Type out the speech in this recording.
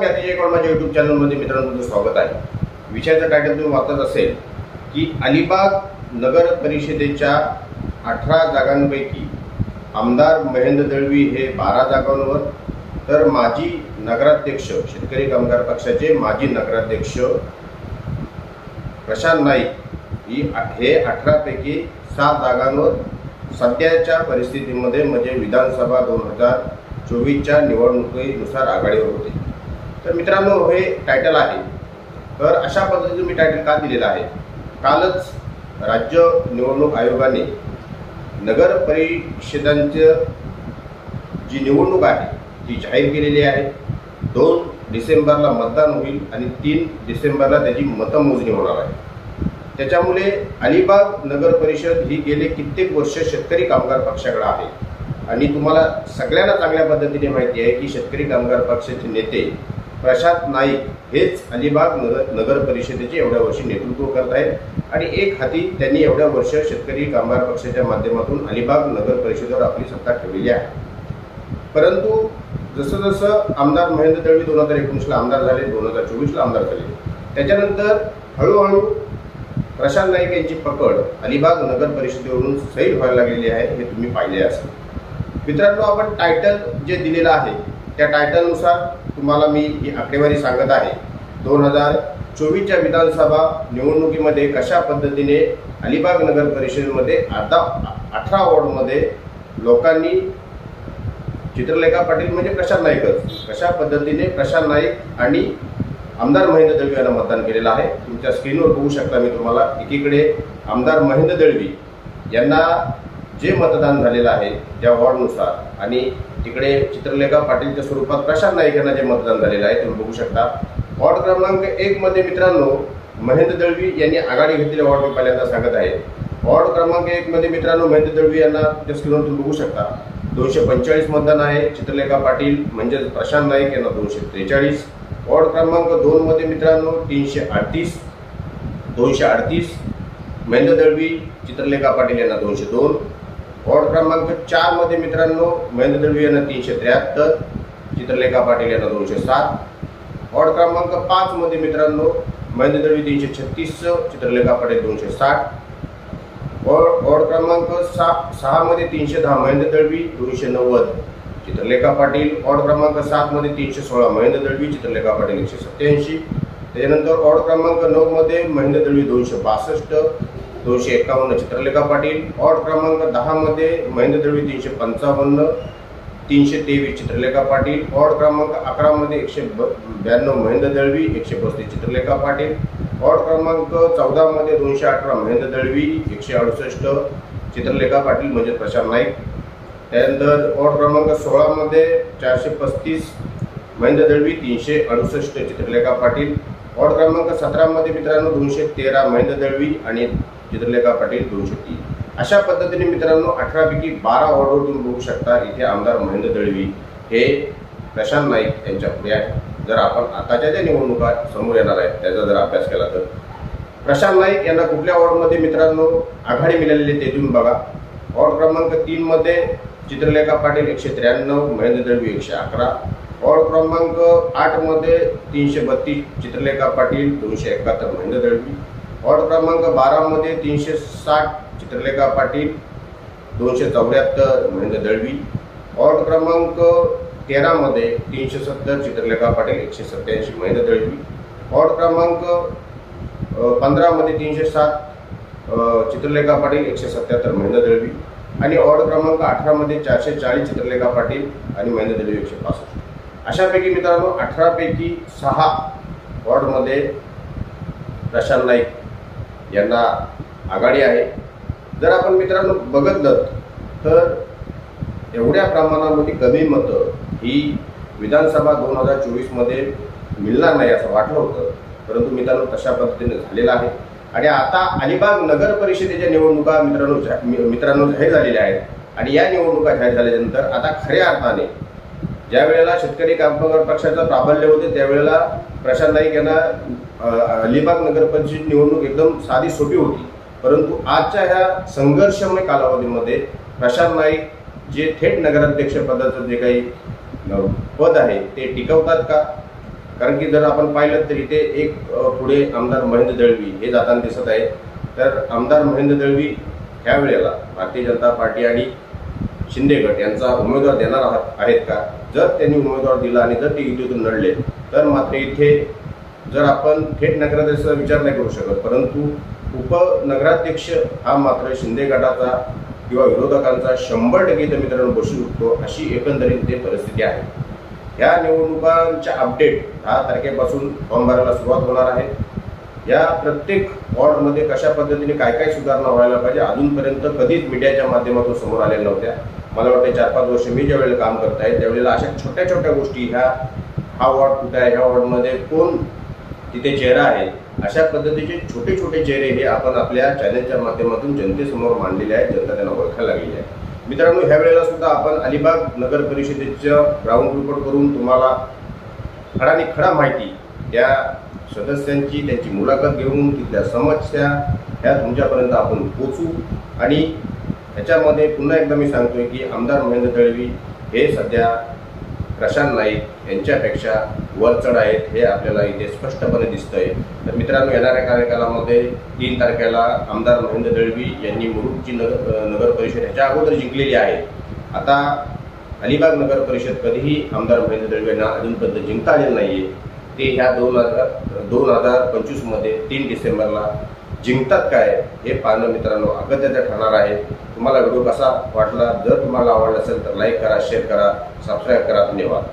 माझ्या YouTube चॅनलमध्ये मित्रांनो तुमचं स्वागत आहे। विषयाचं टायटल तुम्ही वाचत असेल की अलिबाग नगर परिषदेच्या 18 जागांपैकी आमदार महेंद्र दळवी हे 12 जागांवर, तर माजी नगराध्यक्ष शेतकरी कामगार पक्षाचे माजी नगराध्यक्ष प्रशांत नाईक हे 18 पैकी 7 जागांवर सध्याच्या परिस्थितीमध्ये म्हणजे विधानसभा 2024च्या निवडणुकीनुसार आघाडीवर होते। तर मित्रांनो हे टायटल आहे। तर अशा पद्धतीने मी टायटल का दिलेला आहे, कालच राज्य निवडणूक आयोगाने नगर परिषदांची जी निवडणूक आहे ती जाहीर केलेली आहे। 2 डिसेंबरला मतदान होईल आणि 3 डिसेंबरला त्याची मतमोजणी होणार आहे। त्याच्यामुळे अलिबाग नगर परिषद ही गेले कित्येक वर्ष शेतकरी कामगार पक्षाकडे आहे आणि तुम्हाला सगळ्यांना चांगल्या पद्धतीने माहिती आहे की शेतकरी कामगार पक्षाचे नेते प्रशांत नाईक हेच अलिबाग नगर परिषदेचे एवढ्या वर्षी नेतृत्व करत आहेत आणि एक हाती त्यांनी एवढ्या वर्ष शेतकरी कामगार पक्षाच्या माध्यमातून अलिबाग नगर परिषदेवर आपली सत्ता ठेवलेली आहे। परंतु जसं जसं आमदार महेंद्र दळवी 2019ला आमदार झाले, 2024ला आमदार झाले, त्याच्यानंतर हळूहळू प्रशांत नाईक यांची पकड अलिबाग नगर परिषदेवरून सैल व्हायला लागलेली आहे, हे तुम्ही पाहिले असेल। मित्रांनो आपण टायटल जे दिलेलं आहे त्या टायटलनुसार तुम्हाला मी ही आकडेवारी सांगत आहे। 2024च्या विधानसभा निवडणुकीमध्ये कशा पद्धतीने अलिबाग नगर परिषदेमध्ये आता 18 वॉर्डमध्ये लोकांनी चित्रलेखा पाटील म्हणजे प्रशांत नाईकच कशा पद्धतीने प्रशांत नाईक आणि आमदार महेंद्र दळवी यांना मतदान केलेलं आहे। तुमच्या स्क्रीनवर बघू शकता मी तुम्हाला, एकीकडे आमदार महेंद्र दळवी यांना जे मतदान झालेलं आहे त्या वॉर्डनुसार आणि तिकडे चित्रलेखा पाटीलच्या स्वरूपात प्रशांत नाईक यांना जे मतदान झालेलं आहे तुम्ही बघू शकता। वॉर्ड क्रमांक 1 मध्ये मित्रांनो महेंद्र दळवी यांनी आघाडी घेतलेल्या वॉर्ड मी पहिल्यांदा सांगत आहे। वॉर्ड क्रमांक 1 मध्ये मित्रांनो महेंद्र दळवी यांना त्या स्क्रीनवर तुम्ही बघू शकता 245 मतदान आहे। चित्रलेखा पाटील म्हणजे प्रशांत नाईक यांना 243। वॉर्ड क्रमांक 2 मध्ये मित्रांनो 238 महेंद्र दळवी चित्रलेखा पाटील यांना 202। वॉर्ड क्रमांक 4 मध्ये मित्रांनो महेंद्र दळवी यांना 373, चित्रलेखा पाटील यांना 207। वॉर्ड क्रमांक 5 मध्ये मित्रांनो महेंद्र दळवी 336, चित्रलेखा पाटील 260। वॉर्ड क्रमांक 6 मध्ये 310 महेंद्र दळवी 290, चित्रलेखा पाटील। वॉर्ड क्रमांक 7 मध्ये 316 महेंद्र दळवी, चित्रलेखा पाटील 187। त्यानंतर वॉर्ड क्रमांक 9 मध्ये महेंद्र दळवी 262, 251 चित्रलेखा पाटील। वॉर्ड क्रमांक 10 मध्ये महेंद्र दळवी 355, 323 चित्रलेखा पाटील। वॉर्ड क्रमांक 11 मध्ये 192 महेंद्र दळवी, 135 चित्रलेखा पाटील। वॉर्ड क्रमांक 14 मध्ये 218 महेंद्र दळवी, 168 चित्रलेखा पाटील म्हणजे प्रशांत नाईक। त्यानंतर वॉर्ड क्रमांक 16 मध्ये 435 महेंद्र दळवी, 368 चित्रलेखा पाटील। वॉर्ड क्रमांक 17 मध्ये मित्रांनो 213 महेंद्र दळवी आणि चित्रलेखा पाटील 203। अशा पद्धतीने मित्रांनो 18 पैकी 12 वॉर्डवर तुम्ही बघू शकता इथे आमदार महेंद्र दळवी हे प्रशांत नाईक यांच्या पुढे आहे। जर आपण आताच्या ज्या निवडणुका समोर येणार आहेत त्याचा जर अभ्यास केला तर प्रशांत नाईक यांना कुठल्या वॉर्डमध्ये मित्रांनो आघाडी मिळालेली ते तुम्ही बघा। वॉर्ड क्रमांक 3 मध्ये चित्रलेखा पाटील 193, महेंद्र दळवी 111। वॉर्ड क्रमांक 8 मध्ये 332 चित्रलेखा पाटील, 271 महेंद्र दळवी। वॉर्ड क्रमांक 12 मध्ये 360 चित्रलेखा पाटील, 274 महेंद्र दळवी। वॉर्ड क्रमांक 13 मध्ये 370 चित्रलेखा पाटील, 187 महेंद्र दळवी। वॉर्ड क्रमांक 15 मध्ये 307 चित्रलेखा पाटील, 177 महेंद्र दळवी आणि वॉर्ड क्रमांक 18 मध्ये 440 चित्रलेखा पाटील आणि महेंद्र दळवी 165। अशापैकी मित्रांनो 18 पैकी 6 वॉर्डमध्ये प्रशांत नाईक यांना आघाडी आहे। जर आपण मित्रांनो बघितलं तर एवढ्या प्रमाणामध्ये कमी मतं ही विधानसभा 2024 मध्ये मिळणार नाही असं वाटलं होतं, परंतु मित्रांनो तशा पद्धतीने झालेलं आहे। आणि आता अलिबाग नगर परिषदेच्या निवडणुका मित्रांनो जाहीर झालेल्या आहेत आणि या निवडणुका जाहीर झाल्यानंतर आता खऱ्या अर्थाने ज्या वेळेला शेतकरी कामगार पक्षाचं प्राबल्य होते त्यावेळेला प्रशांत नाईक यांना अलिबाग नगर परिषद निवडणूक एकदम साधी सोपी होती, परंतु आजच्या ह्या संघर्षमय कालावधीमध्ये प्रशांत नाईक जे थेट नगराध्यक्ष पदाचं जे काही पद आहे ते टिकवतात का कारण की जर आपण पाहिलं तर इथे एक पुढे आमदार महेंद्र दळवी हे जाताना दिसत आहे। तर आमदार महेंद्र दळवी ह्या वेळेला भारतीय जनता पार्टी आणि शिंदे गट यांचा उमेदवार देणार आहेत का? जर त्यांनी उमेदवार दिला आणि जर ते युतीतून लढले तर मात्र इथे जर आपण थेट नगराध्यक्षाचा विचार नाही करू शकत, परंतु उपनगराध्यक्ष हा मात्र शिंदे गटाचा किंवा विरोधकांचा 100% इथे मित्रांनो बसू शकतो, अशी एकंदरीत ते परिस्थिती आहे। या निवडणुकांच्या अपडेट 10 तारखेपासून फॉर्म भरायला सुरुवात होणार आहे। या प्रत्येक वॉर्डमध्ये कशा पद्धतीने काय काय सुधारणा व्हायला पाहिजे अजूनपर्यंत कधीच मीडियाच्या माध्यमातून समोर आलेल्या नव्हत्या। मला वाटतं 4-5 वर्ष मी ज्या वेळेला काम करत आहे त्यावेळेला अशा छोट्या छोट्या गोष्टी हा वॉर्ड कुठे आहे, ह्या वॉर्डमध्ये कोण तिथे चेहरा आहे, अशा पद्धतीचे छोटे छोटे चेहरे हे आपण आपल्या चॅनलच्या माध्यमातून जनतेसमोर मांडलेले आहेत, जनता त्यांना ओळखायला लागलेली आहे। मित्रांनो, ह्या वेळेला सुद्धा आपण अलिबाग नगर परिषदेच्या ग्राउंड रिपोर्ट करून तुम्हाला खडानी खडा माहिती त्या सदस्यांची त्यांची मुलाखत घेऊन तिथल्या समस्या ह्या तुमच्यापर्यंत आपण पोचू। आणि ह्याच्यामध्ये पुन्हा एकदा मी सांगतोय की आमदार महेंद्र दळवी हे सध्या प्रशांत नाईक यांच्यापेक्षा वरचढ आहेत, हे आपल्याला इथे स्पष्टपणे दिसतंय। तर मित्रांनो, येणाऱ्या कार्यकालामध्ये 3 तारखेला आमदार महेंद्र दळवी यांनी मुरुडची नगर परिषद ह्याच्या अगोदर जिंकलेली आहे। आता अलिबाग नगर परिषद कधीही आमदार महेंद्र दळवी यांना अजूनपर्यंत जिंकता आलेलं नाहीये। ते ह्या 2025 मध्ये 3 डिसेंबरला जिंकतात काय हे पाहणं मित्रांनो अगत्याचं ठरणार आहे। तुम्हाला व्हिडिओ कसा वाटला? जर तुम्हाला आवडला असेल तर लाईक करा, शेअर करा, सबस्क्राईब करा। धन्यवाद।